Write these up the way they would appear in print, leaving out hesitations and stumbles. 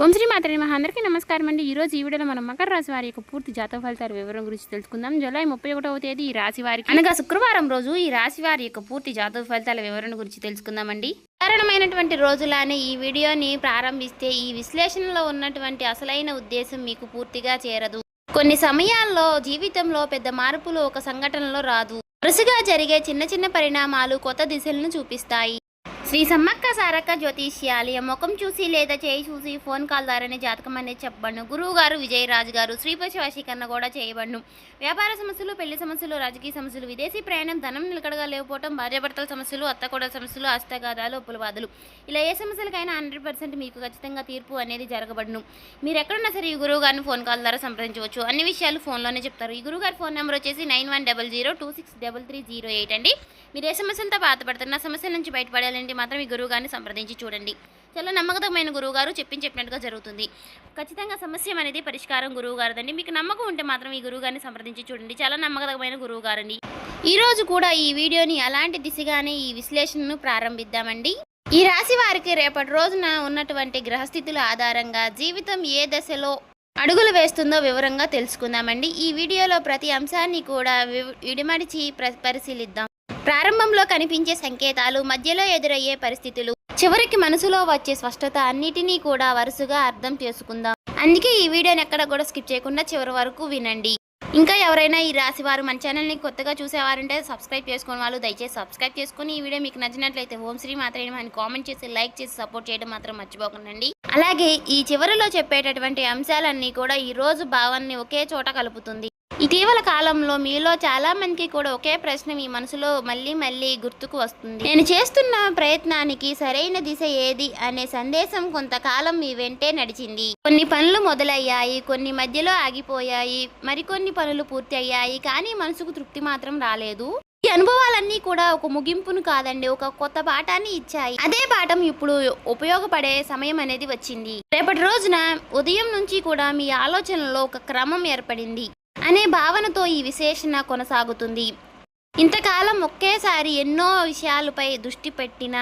ఓం శ్రీ మాత్రే నమః. అందరికీ నమస్కారం అండి. ఈరోజు ఈ వీడియోలో మనం మకర రాశి వారి యొక్క పూర్తి జాతక ఫలితాల వివరం గురించి తెలుసుకుందాం. జూలై 31వ తేదీ ఈ రాశి వారికి అనగా శుక్రవారం రోజు ఈ రాశి వారి యొక్క పూర్తి జాతక ఫలితాల వివరణ గురించి తెలుసుకుందామండి. సాధారణమైనటువంటి రోజులానే ఈ వీడియోని ప్రారంభిస్తే ఈ విశ్లేషణలో ఉన్నటువంటి అసలైన ఉద్దేశం మీకు పూర్తిగా చేరదు. కొన్ని సమయాల్లో జీవితంలో పెద్ద మార్పులు ఒక సంఘటనలో రాదు. వరుసగా జరిగే చిన్న చిన్న పరిణామాలు కొత్త దిశలను చూపిస్తాయి. శ్రీ సమ్మక్క సారక్క జ్యోతిష్యాలయం ముఖం చూసి లేదా చేయి చూసి ఫోన్ కాల్ ద్వారానే జాతకం అనేది చెప్పబడును. గురువు గారు విజయరాజు గారు శ్రీపతి వశీకరణ కూడా చేయబడును. వ్యాపార సమస్యలు, పెళ్లి సమస్యలు, రాజకీయ సమస్యలు, విదేశీ ప్రయాణం, ధనం నిలకడగా లేకపోవడం, భార్యాభర్తల సమస్యలు, అత్తకోడల సమస్యలు, హస్తగాదాలు, ఉప్పులవాదులు, ఇలా ఏ సమస్యలకైనా 100% మీకు ఖచ్చితంగా తీర్పు అనేది జరగబడును. మీరు ఎక్కడున్నా సరే ఈ గురువు గారిని ఫోన్ కాల్ ద్వారా సంప్రదించవచ్చు. అన్ని విషయాలు ఫోన్లోనే చెప్తారు. ఈ గురువు గారి ఫోన్ నెంబర్ వచ్చేసి 9100263308 అండి. మీరు ఏ సమస్యలతో బాధపడుతున్న సమస్యల నుంచి బయటపడాలంటే మాత్రం ఈ గురువు గారిని సంప్రదించి చూడండి. చాలా నమ్మకమైన గురువు గారు చెప్పినట్టుగా జరుగుతుంది. ఖచ్చితంగా సమస్య అనేది పరిష్కారం గురువు గారిదండి. మీకు నమ్మకం ఉంటే మాత్రం ఈ గురువు గారిని సంప్రదించి చూడండి. చాలా నమ్మకమైన గురువు గారండి. ఈ రోజు కూడా ఈ వీడియోని అలాంటి దిశగానే ఈ విశ్లేషణను ప్రారంభిద్దామండి. ఈ రాశి వారికి రేపటి రోజున ఉన్నటువంటి గ్రహస్థితుల ఆధారంగా జీవితం ఏ దశలో అడుగులు వేస్తుందో వివరంగా తెలుసుకుందామండి. ఈ వీడియోలో ప్రతి అంశాన్ని కూడా విడిమడిచి పరిశీలిద్దాం. ప్రారంభంలో కనిపించే సంకేతాలు, మధ్యలో ఎదురయ్యే పరిస్థితులు, చివరికి మనసులో వచ్చే స్పష్టత అన్నిటినీ కూడా వరుసగా అర్థం చేసుకుందాం. అందుకే ఈ వీడియోని ఎక్కడ కూడా స్కిప్ చేయకుండా చివరి వరకు వినండి. ఇంకా ఎవరైనా ఈ రాశి వారు మన ఛానల్ని కొత్తగా చూసేవారంటే సబ్స్క్రైబ్ చేసుకునే వాళ్ళు దయచేసి సబ్స్క్రైబ్ చేసుకుని ఈ వీడియో మీకు నచ్చినట్లయితే ఓం శ్రీ మాత్రే నమః అని కామెంట్ చేసి లైక్ చేసి సపోర్ట్ చేయడం మాత్రం మర్చిపోకండి. అలాగే ఈ చివరిలో చెప్పేటటువంటి అంశాలన్నీ కూడా ఈ రోజు భావాన్ని ఒకే చోట కలుపుతుంది. ఇటీవల కాలంలో మీలో చాలా మందికి కూడా ఒకే ప్రశ్న మీ మనసులో మళ్ళీ గుర్తుకు వస్తుంది. నేను చేస్తున్న ప్రయత్నానికి సరైన దిశ ఏది అనే సందేశం కొంతకాలం మీ వెంటే నడిచింది. కొన్ని పనులు మొదలయ్యాయి, కొన్ని మధ్యలో ఆగిపోయాయి, మరికొన్ని పనులు పూర్తి అయ్యాయి, కానీ మనసుకు తృప్తి మాత్రం రాలేదు. ఈ అనుభవాలన్నీ కూడా ఒక ముగింపును కాదండి, ఒక కొత్త పాఠాన్ని ఇచ్చాయి. అదే పాఠం ఇప్పుడు ఉపయోగపడే సమయం అనేది వచ్చింది. రేపటి రోజున ఉదయం నుంచి కూడా మీ ఆలోచనలో ఒక క్రమం ఏర్పడింది అనే భావనతో ఈ విశ్లేషణ కొనసాగుతుంది. ఇంతకాలం ఒకేసారి ఎన్నో విషయాలపై దృష్టి పెట్టిన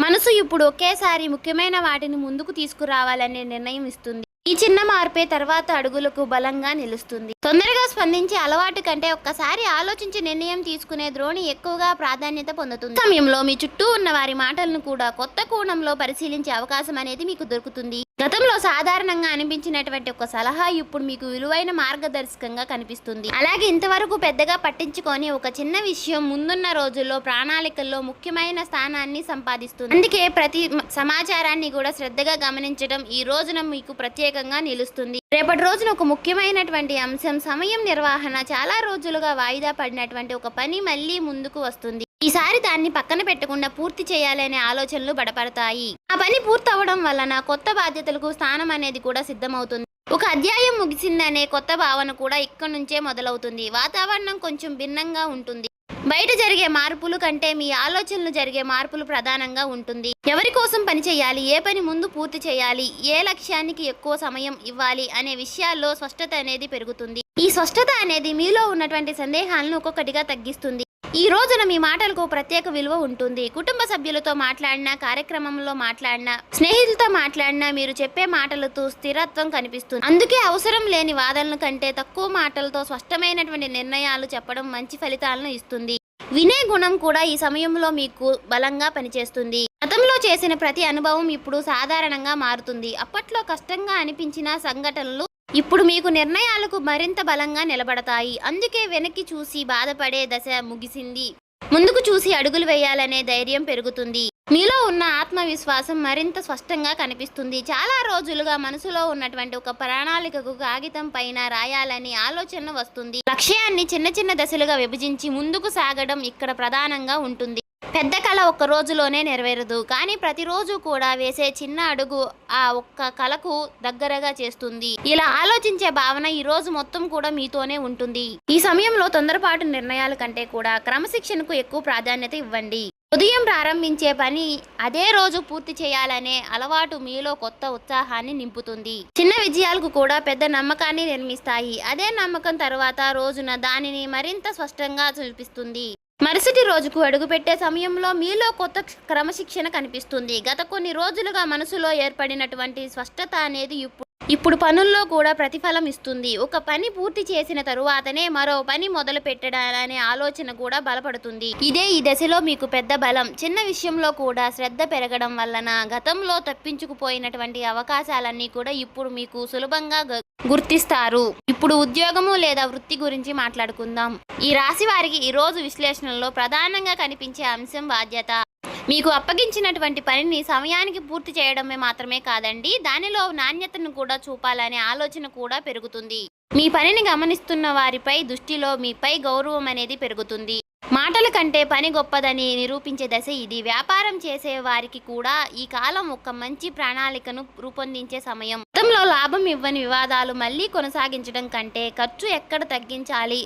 మనసు ఇప్పుడు ఒకేసారి ముఖ్యమైన వాటిని ముందుకు తీసుకురావాలనే నిర్ణయం ఇస్తుంది. ఈ చిన్న మార్పే తర్వాత అడుగులకు బలంగా నిలుస్తుంది. తొందరగా స్పందించే అలవాటు కంటే ఒక్కసారి ఆలోచించి నిర్ణయం తీసుకునే ధోరణి ఎక్కువగా ప్రాధాన్యత పొందుతుంది. సమయంలో మీ చుట్టూ ఉన్న వారి మాటలను కూడా కొత్త కోణంలో పరిశీలించే అవకాశం అనేది మీకు దొరుకుతుంది. గతంలో సాధారణంగా అనిపించినటువంటి ఒక సలహా ఇప్పుడు మీకు విలువైన మార్గదర్శకంగా కనిపిస్తుంది. అలాగే ఇంతవరకు పెద్దగా పట్టించుకొని ఒక చిన్న విషయం ముందున్న రోజుల్లో ప్రణాళికల్లో ముఖ్యమైన స్థానాన్ని సంపాదిస్తుంది. అందుకే ప్రతి సమాచారాన్ని కూడా శ్రద్ధగా గమనించడం ఈ రోజున మీకు ప్రత్యేకంగా నిలుస్తుంది. రేపటి రోజున ఒక ముఖ్యమైనటువంటి అంశం సమయం నిర్వహణ. చాలా రోజులుగా వాయిదా పడినటువంటి ఒక పని మళ్ళీ ముందుకు వస్తుంది. ఈసారి దాన్ని పక్కన పెట్టకుండా పూర్తి చేయాలనే ఆలోచనలు బడపడతాయి. ఆ పని పూర్తవడం వలన కొత్త బాధ్యతలకు స్థానం అనేది కూడా సిద్ధమవుతుంది. ఒక అధ్యాయం ముగిసిందనే కొత్త భావన కూడా ఇక్కడి నుంచే మొదలవుతుంది. వాతావరణం కొంచెం భిన్నంగా ఉంటుంది. బయట జరిగే మార్పులు కంటే మీ ఆలోచనలు జరిగే మార్పులు ప్రధానంగా ఉంటుంది. ఎవరి కోసం పని చేయాలి, ఏ పని ముందు పూర్తి చేయాలి, ఏ లక్ష్యానికి ఎక్కువ సమయం ఇవ్వాలి అనే విషయాల్లో స్పష్టత అనేది పెరుగుతుంది. ఈ స్పష్టత అనేది మీలో ఉన్నటువంటి సందేహాలను ఒక్కొక్కటిగా తగ్గిస్తుంది. ఈ రోజున మీ మాటలకు ప్రత్యేక విలువ ఉంటుంది. కుటుంబ సభ్యులతో మాట్లాడినా, కార్యక్రమంలో మాట్లాడినా, స్నేహితులతో మాట్లాడినా మీరు చెప్పే మాటలతో స్థిరత్వం కనిపిస్తుంది. అందుకే అవసరం లేని వాదనల కంటే తక్కువ మాటలతో స్పష్టమైనటువంటి నిర్ణయాలు చెప్పడం మంచి ఫలితాలను ఇస్తుంది. వినే గుణం కూడా ఈ సమయంలో మీకు బలంగా పనిచేస్తుంది. గతంలో చేసిన ప్రతి అనుభవం ఇప్పుడు సాధారణంగా మారుతుంది. అప్పట్లో కష్టంగా అనిపించిన సంఘటనలు ఇప్పుడు మీకు నిర్ణయాలకు మరింత బలంగా నిలబడతాయి. అందుకే వెనక్కి చూసి బాధపడే దశ ముగిసింది. ముందుకు చూసి అడుగులు వేయాలనే ధైర్యం పెరుగుతుంది. మీలో ఉన్న ఆత్మవిశ్వాసం మరింత స్పష్టంగా కనిపిస్తుంది. చాలా రోజులుగా మనసులో ఉన్నటువంటి ఒక ప్రణాళికకు కాగితం పైన రాయాలని ఆలోచన వస్తుంది. లక్ష్యాన్ని చిన్న చిన్న దశలుగా విభజించి ముందుకు సాగడం ఇక్కడ ప్రధానంగా ఉంటుంది. పెద్ద కళ ఒక్క రోజులోనే నెరవేరదు, కానీ ప్రతిరోజు కూడా వేసే చిన్న అడుగు ఆ ఒక్క కళకు దగ్గరగా చేస్తుంది. ఇలా ఆలోచించే భావన ఈ రోజు మొత్తం కూడా మీతోనే ఉంటుంది. ఈ సమయంలో తొందరపాటు నిర్ణయాల కంటే కూడా క్రమశిక్షణకు ఎక్కువ ప్రాధాన్యత ఇవ్వండి. ఉదయం ప్రారంభించే పని అదే రోజు పూర్తి చేయాలనే అలవాటు మీలో కొత్త ఉత్సాహాన్ని నింపుతుంది. చిన్న విజయాలకు కూడా పెద్ద నమ్మకాన్ని నిర్మిస్తాయి. అదే నమ్మకం తర్వాత రోజున దానిని మరింత స్పష్టంగా చూపిస్తుంది. మరుసటి రోజుకు అడుగుపెట్టే సమయంలో మీలో కొత్త క్రమశిక్షణ కనిపిస్తుంది. గత కొన్ని రోజులుగా మనసులో ఏర్పడినటువంటి స్పష్టత అనేది ఇప్పుడు పనుల్లో కూడా ప్రతిఫలం ఇస్తుంది. ఒక పని పూర్తి చేసిన తరువాతనే మరో పని మొదలు పెట్టడాలనే ఆలోచన కూడా బలపడుతుంది. ఇదే ఈ దశలో మీకు పెద్ద బలం. చిన్న విషయంలో కూడా శ్రద్ధ పెరగడం వలన గతంలో తప్పించుకుపోయినటువంటి అవకాశాలన్నీ కూడా ఇప్పుడు మీకు సులభంగా గుర్తిస్తారు. ఇప్పుడు ఉద్యోగము లేదా వృత్తి గురించి మాట్లాడుకుందాం. ఈ రాశి వారికి ఈ రోజు విశ్లేషణలో ప్రధానంగా కనిపించే అంశం బాధ్యత. మీకు అప్పగించినటువంటి పనిని సమయానికి పూర్తి చేయడమే మాత్రమే కాదండి, దానిలో నాణ్యతను కూడా చూపాలనే ఆలోచన కూడా పెరుగుతుంది. మీ పనిని గమనిస్తున్న వారిపై దృష్టిలో మీపై గౌరవం అనేది పెరుగుతుంది. మాటల కంటే పని గొప్పదని నిరూపించే దశ ఇది. వ్యాపారం చేసే వారికి కూడా ఈ కాలం ఒక మంచి ప్రణాళికను రూపొందించే సమయం. గతంలో లాభం ఇవ్వని వివాదాలు మళ్ళీ కొనసాగించడం కంటే ఖర్చు ఎక్కడ తగ్గించాలి,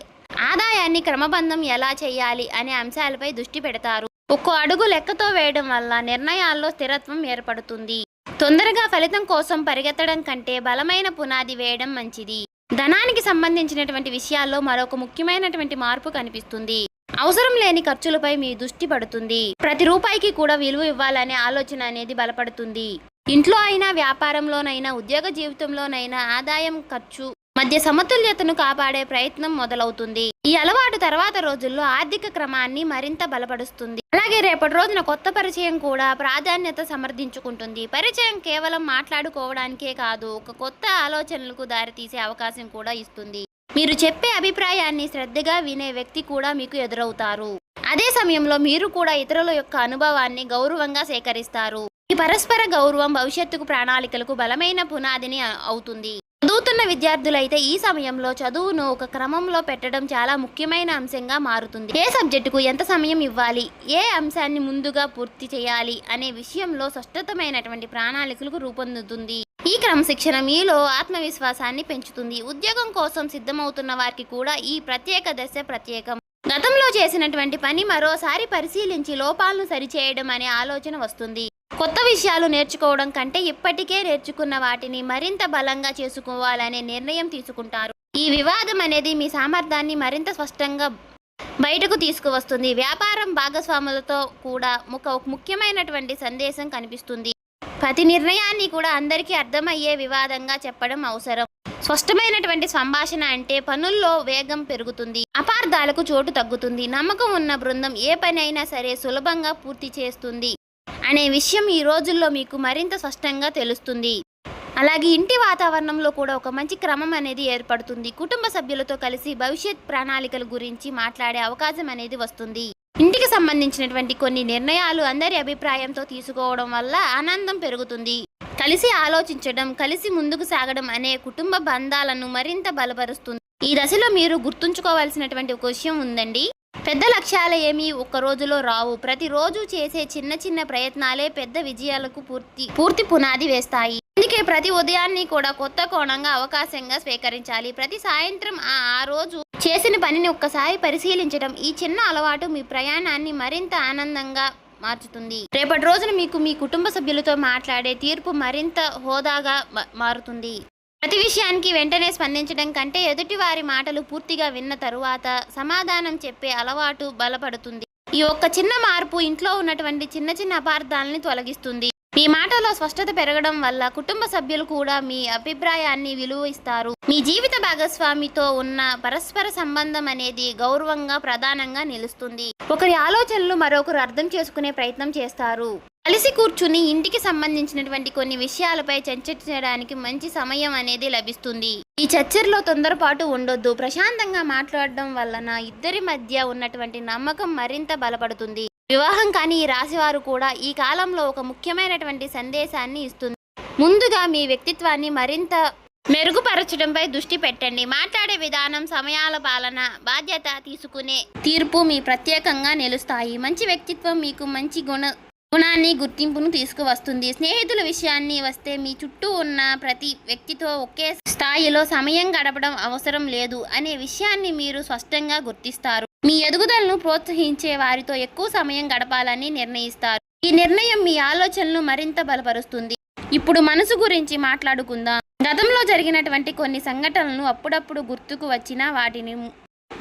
ఆదాయాన్ని క్రమబద్ధం ఎలా చేయాలి అనే అంశాలపై దృష్టి పెడతారు. ఒక్కో అడుగు లెక్కతో వేయడం వల్ల నిర్ణయాల్లో స్థిరత్వం ఏర్పడుతుంది. తొందరగా ఫలితం కోసం పరిగెత్తడం కంటే బలమైన పునాది వేయడం మంచిది. ధనానికి సంబంధించినటువంటి విషయాల్లో మరొక ముఖ్యమైనటువంటి మార్పు కనిపిస్తుంది. అవసరం లేని ఖర్చులపై మీ దృష్టి పడుతుంది. ప్రతి రూపాయికి కూడా విలువ ఇవ్వాలనే ఆలోచన అనేది బలపడుతుంది. ఇంట్లో అయినా, వ్యాపారంలోనైనా, ఉద్యోగ జీవితంలోనైనా ఆదాయం ఖర్చు మధ్య సమతుల్యతను కాపాడే ప్రయత్నం మొదలవుతుంది. ఈ అలవాటు తర్వాత రోజుల్లో ఆర్థిక క్రమాన్ని మరింత బలపరుస్తుంది. అలాగే రేపటి రోజున కొత్త పరిచయం కూడా ప్రాధాన్యత సమర్థించుకుంటుంది. పరిచయం కేవలం మాట్లాడుకోవడానికే కాదు, ఒక కొత్త ఆలోచనలకు దారితీసే అవకాశం కూడా ఇస్తుంది. మీరు చెప్పే అభిప్రాయాన్ని శ్రద్ధగా వినే వ్యక్తి కూడా మీకు ఎదురవుతారు. అదే సమయంలో మీరు కూడా ఇతరుల యొక్క అనుభవాన్ని గౌరవంగా సేకరిస్తారు. ఈ పరస్పర గౌరవం భవిష్యత్తుకు ప్రణాళికలకు బలమైన పునాదిని అవుతుంది. చదువుతున్న విద్యార్థులైతే ఈ సమయంలో చదువును ఒక క్రమంలో పెట్టడం చాలా ముఖ్యమైన అంశంగా మారుతుంది. ఏ సబ్జెక్టుకు ఎంత సమయం ఇవ్వాలి, ఏ అంశాన్ని ముందుగా పూర్తి చేయాలి అనే విషయంలో స్పష్టమైనటువంటి ప్రణాళికలకు రూపొందుతుంది. ఈ క్రమశిక్షణ మీలో ఆత్మవిశ్వాసాన్ని పెంచుతుంది. ఉద్యోగం కోసం సిద్ధమవుతున్న వారికి కూడా ఈ ప్రత్యేక దశ ప్రత్యేకం. గతంలో చేసినటువంటి పని మరోసారి పరిశీలించి లోపాలను సరిచేయడం అనే ఆలోచన వస్తుంది. కొత్త విషయాలు నేర్చుకోవడం కంటే ఇప్పటికే నేర్చుకున్న వాటిని మరింత బలంగా చేసుకోవాలనే నిర్ణయం తీసుకుంటారు. ఈ వివాదం అనేది మీ సామర్థ్యాన్ని మరింత స్పష్టంగా బయటకు తీసుకువస్తుంది. వ్యాపారం భాగస్వాములతో కూడా ఒక ముఖ్యమైనటువంటి సందేశం కనిపిస్తుంది. ప్రతి నిర్ణయాన్ని కూడా అందరికీ అర్థమయ్యే వివాదంగా చెప్పడం అవసరం. స్పష్టమైనటువంటి సంభాషణ అంటే పనుల్లో వేగం పెరుగుతుంది, అపార్థాలకు చోటు తగ్గుతుంది. నమ్మకం ఉన్న బృందం ఏ పని అయినా సరే సులభంగా పూర్తి చేస్తుంది అనే విషయం ఈ రోజుల్లో మీకు మరింత స్పష్టంగా తెలుస్తుంది. అలాగే ఇంటి వాతావరణంలో కూడా ఒక మంచి క్రమం అనేది ఏర్పడుతుంది. కుటుంబ సభ్యులతో కలిసి భవిష్యత్ ప్రణాళికల గురించి మాట్లాడే అవకాశం అనేది వస్తుంది. ఇంటికి సంబంధించినటువంటి కొన్ని నిర్ణయాలు అందరి అభిప్రాయంతో తీసుకోవడం వల్ల ఆనందం పెరుగుతుంది. కలిసి ఆలోచించడం, కలిసి ముందుకు సాగడం అనే కుటుంబ బంధాలను మరింత బలపరుస్తుంది. ఈ దశలో మీరు గుర్తుంచుకోవాల్సినటువంటి ఒక విషయం ఉందండి. పెద్ద లక్ష్యాలు ఏమీ ఒక్క రోజులో రావు. ప్రతిరోజు చేసే చిన్న చిన్న ప్రయత్నాలే పెద్ద విజయాలకు పూర్తి పునాది వేస్తాయి. అందుకే ప్రతి ఉదయాన్ని కూడా కొత్త కోణంగా అవకాశంగా స్వీకరించాలి. ప్రతి సాయంత్రం ఆ రోజు చేసిన పనిని ఒక్కసారి పరిశీలించడం, ఈ చిన్న అలవాటు మీ ప్రయాణాన్ని మరింత ఆనందంగా మార్చుతుంది. రేపటి రోజున మీకు మీ కుటుంబ సభ్యులతో మాట్లాడే తీర్పు మరింత హోదాగా మారుతుంది. ప్రతి విషయానికి వెంటనే స్పందించడం కంటే ఎదుటి వారి మాటలు పూర్తిగా విన్న తరువాత సమాధానం చెప్పే అలవాటు బలపడుతుంది. ఈ ఒక్క చిన్న మార్పు ఇంట్లో ఉన్నటువంటి చిన్న చిన్న అపార్థాలని తొలగిస్తుంది. మీ మాటలో స్పష్టత పెరగడం వల్ల కుటుంబ సభ్యులు కూడా మీ అభిప్రాయాన్ని విలువ ఇస్తారు. మీ జీవిత భాగస్వామితో ఉన్న పరస్పర సంబంధం అనేది గౌరవంగా ప్రధానంగా నిలుస్తుంది. ఒకరి ఆలోచనలు మరొకరు అర్థం చేసుకునే ప్రయత్నం చేస్తారు. కలిసి కూర్చుని ఇంటికి సంబంధించినటువంటి కొన్ని విషయాలపై చర్చించడానికి మంచి సమయం అనేది లభిస్తుంది. ఈ చర్చల్లో తొందరపాటు ఉండొద్దు. ప్రశాంతంగా మాట్లాడడం వలన ఇద్దరి మధ్య ఉన్నటువంటి నమ్మకం మరింత బలపడుతుంది. వివాహం కాని ఈ రాశివారు కూడా ఈ కాలంలో ఒక ముఖ్యమైనటువంటి సందేశాన్ని ఇస్తుంది. ముందుగా మీ వ్యక్తిత్వాన్ని మరింత మెరుగుపరచడంపై దృష్టి పెట్టండి. మాట్లాడే విధానం, సమయాల పాలన, బాధ్యత తీసుకునే తీర్పు మీ ప్రత్యేకంగా నిలుస్తాయి. మంచి వ్యక్తిత్వం మీకు మంచి గుణాన్ని, గుర్తింపును తీసుకువస్తుంది. స్నేహితుల విషయాన్ని వస్తే మీ చుట్టూ ఉన్న ప్రతి వ్యక్తితో ఒకే స్థాయిలో సమయం గడపడం అవసరం లేదు అనే విషయాన్ని మీరు స్పష్టంగా గుర్తిస్తారు. మీ ఎదుగుదలను ప్రోత్సహించే వారితో ఎక్కువ సమయం గడపాలని నిర్ణయిస్తారు. ఈ నిర్ణయం మీ ఆలోచనలు మరింత బలపరుస్తుంది. ఇప్పుడు మనసు గురించి మాట్లాడుకుందాం. గతంలో జరిగినటువంటి కొన్ని సంఘటనలు అప్పుడప్పుడు గుర్తుకు వచ్చినా వాటిని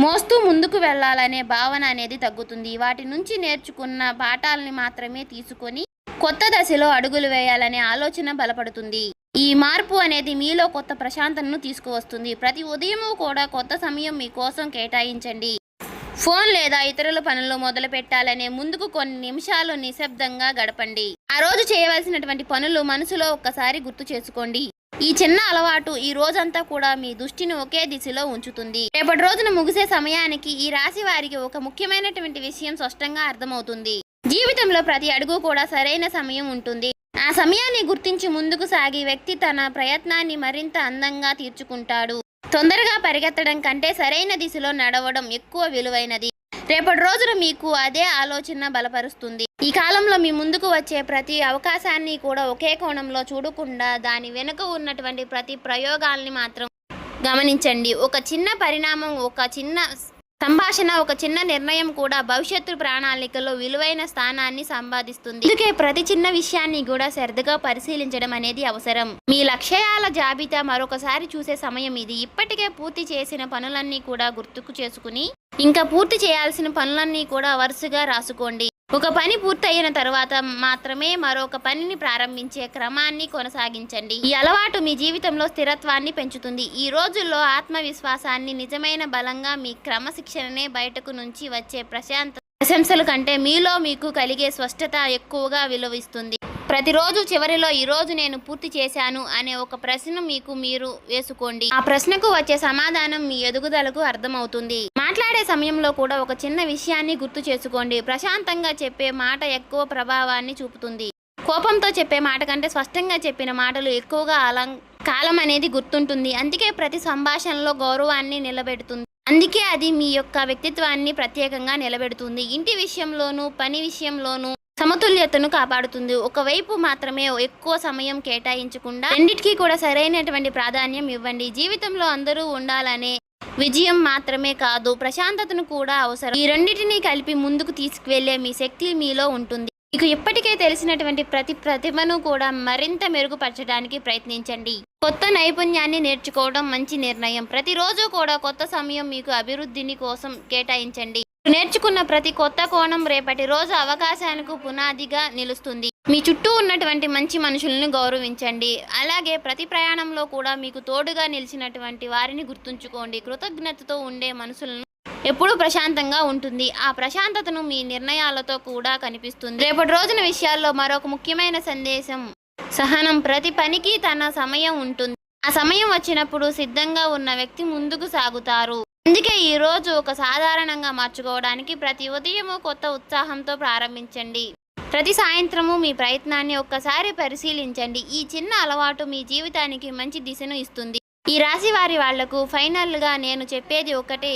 మోస్తూ ముందుకు వెళ్ళాలనే భావన అనేది తగ్గుతుంది. వాటి నుంచి నేర్చుకున్న పాఠాలని మాత్రమే తీసుకొని కొత్త దశలో అడుగులు వేయాలనే ఆలోచన బలపడుతుంది. ఈ మార్పు అనేది మీలో కొత్త ప్రశాంతతను తీసుకువస్తుంది. ప్రతి ఉదయము కూడా కొత్త సమయం మీకోసం కేటాయించండి. ఫోన్ లేదా ఇతరుల పనులు మొదలు పెట్టాలనే ముందుకు కొన్ని నిమిషాలు నిశ్శబ్దంగా గడపండి. ఆ రోజు చేయవలసినటువంటి పనులు మనసులో ఒక్కసారి గుర్తు చేసుకోండి. ఈ చిన్న అలవాటు ఈ రోజంతా కూడా మీ దృష్టిని ఒకే దిశలో ఉంచుతుంది. రేపటి రోజున ముగిసే సమయానికి ఈ రాశి వారికి ఒక ముఖ్యమైనటువంటి విషయం స్పష్టంగా అర్థమవుతుంది. జీవితంలో ప్రతి అడుగు కూడా సరైన సమయం ఉంటుంది. ఆ సమయాన్ని గుర్తించి ముందుకు సాగి వ్యక్తి తన ప్రయత్నాన్ని మరింత అందంగా తీర్చుకుంటాడు. తొందరగా పరిగెత్తడం కంటే సరైన దిశలో నడవడం ఎక్కువ విలువైనది. రేపటి రోజున మీకు అదే ఆలోచన బలపరుస్తుంది. ఈ కాలంలో మీ ముందుకు వచ్చే ప్రతి అవకాశాన్ని కూడా ఒకే కోణంలో చూడకుండా దాని వెనుక ఉన్నటువంటి ప్రతి ప్రయోగాల్ని మాత్రం గమనించండి. ఒక చిన్న పరిణామం, ఒక చిన్న సంభాషణ, ఒక చిన్న నిర్ణయం కూడా భవిష్యత్తు ప్రణాళికలో విలువైన స్థానాన్ని సంపాదిస్తుంది. అందుకే ప్రతి చిన్న విషయాన్ని కూడా శ్రద్ధగా పరిశీలించడం అనేది అవసరం. మీ లక్ష్యాల జాబితా మరొకసారి చూసే సమయం ఇది. ఇప్పటికే పూర్తి చేసిన పనులన్నీ కూడా గుర్తుకు చేసుకుని ఇంకా పూర్తి చేయాల్సిన పనులన్నీ కూడా వరుసగా రాసుకోండి. ఒక పని పూర్తయిన తర్వాత మాత్రమే మరొక పనిని ప్రారంభించే క్రమాన్ని కొనసాగించండి. ఈ అలవాటు మీ జీవితంలో స్థిరత్వాన్ని పెంచుతుంది. ఈ రోజుల్లో ఆత్మవిశ్వాసాన్ని నిజమైన బలంగా మీ క్రమశిక్షణనే బయటకు నుంచి వచ్చే ప్రశంసల కంటే మీలో మీకు కలిగే స్పష్టత ఎక్కువగా విలువిస్తుంది. ప్రతిరోజు చివరిలో ఈరోజు నేను పూర్తి చేశాను అనే ఒక ప్రశ్న మీకు మీరు వేసుకోండి. ఆ ప్రశ్నకు వచ్చే సమాధానం మీ ఎదుగుదలకు అర్థమవుతుంది. మాట్లాడే సమయంలో కూడా ఒక చిన్న విషయాన్ని గుర్తు చేసుకోండి. ప్రశాంతంగా చెప్పే మాట ఎక్కువ ప్రభావాన్ని చూపుతుంది. కోపంతో చెప్పే మాట కంటే స్పష్టంగా చెప్పిన మాటలు ఎక్కువగా కాలం అనేది గుర్తుంటుంది. అందుకే ప్రతి సంభాషణలో గౌరవాన్ని నిలబెడుతుంది. అందుకే అది మీ యొక్క వ్యక్తిత్వాన్ని ప్రత్యేకంగా నిలబెడుతుంది. ఇంటి విషయంలోనూ పని విషయంలోనూ సమతుల్యతను కాపాడుతుంది. ఒకవైపు మాత్రమే ఎక్కువ సమయం కేటాయించకుండా రెండిటికీ కూడా సరైనటువంటి ప్రాధాన్యం ఇవ్వండి. జీవితంలో అందరూ ఉండాలనే విజయం మాత్రమే కాదు, ప్రశాంతతను కూడా అవసరం. ఈ రెండింటినీ కలిపి ముందుకు తీసుకువెళ్లే మీ శక్తి మీలో ఉంటుంది. మీకు ఇప్పటికే తెలిసినటువంటి ప్రతి ప్రతిభను కూడా మరింత మెరుగుపరచడానికి ప్రయత్నించండి. కొత్త నైపుణ్యాన్ని నేర్చుకోవడం మంచి నిర్ణయం. ప్రతిరోజు కూడా కొత్త సమయం మీకు అభివృద్ధిని కోసం కేటాయించండి. నేర్చుకున్న ప్రతి కొత్త కోణం రేపటి రోజు అవకాశాలకు పునాదిగా నిలుస్తుంది. మీ చుట్టూ ఉన్నటువంటి మంచి మనుషులను గౌరవించండి. అలాగే ప్రతి ప్రయాణంలో కూడా మీకు తోడుగా నిలిచినటువంటి వారిని గుర్తుంచుకోండి. కృతజ్ఞతతో ఉండే మనసులను ఎప్పుడూ ప్రశాంతంగా ఉంటుంది. ఆ ప్రశాంతతను మీ నిర్ణయాలతో కూడా కనిపిస్తుంది. రేపటి రోజున విషయాల్లో మరొక ముఖ్యమైన సందేశం సహనం. ప్రతి పనికి తన సమయం ఉంటుంది. ఆ సమయం వచ్చినప్పుడు సిద్ధంగా ఉన్న వ్యక్తి ముందుకు సాగుతారు. అందుకే ఈ రోజు ఒక సాధారణంగా మార్చుకోవడానికి ప్రతి ఉదయము కొత్త ఉత్సాహంతో ప్రారంభించండి. ప్రతి సాయంత్రము మీ ప్రయత్నాన్ని ఒక్కసారి పరిశీలించండి. ఈ చిన్న అలవాటు మీ జీవితానికి మంచి దిశను ఇస్తుంది. ఈ రాశి వాళ్లకు ఫైనల్గా నేను చెప్పేది ఒకటే.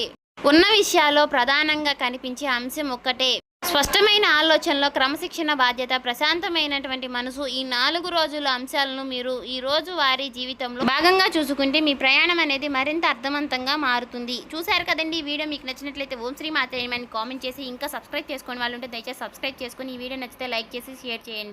ఉన్న విషయాల్లో ప్రధానంగా కనిపించే అంశం ఒక్కటే. స్పష్టమైన ఆలోచనలో క్రమశిక్షణ, బాధ్యత, ప్రశాంతమైనటువంటి మనసు. ఈ 4 రోజుల అంశాలను మీరు ఈ రోజు వారి జీవితంలో భాగంగా చూసుకుంటే మీ ప్రయాణం అనేది మరింత అర్థవంతంగా మారుతుంది. చూశారు కదండి. ఈ వీడియో మీకు నచ్చినట్లయితే ఓం శ్రీ మాత్రే అని కామెంట్ చేసి ఇంకా సబ్స్క్రైబ్ చేసుకోని వాళ్ళు ఉంటే దయచేసి సబ్స్క్రైబ్ చేసుకుని ఈ వీడియో నచ్చితే లైక్ చేసి షేర్ చేయండి.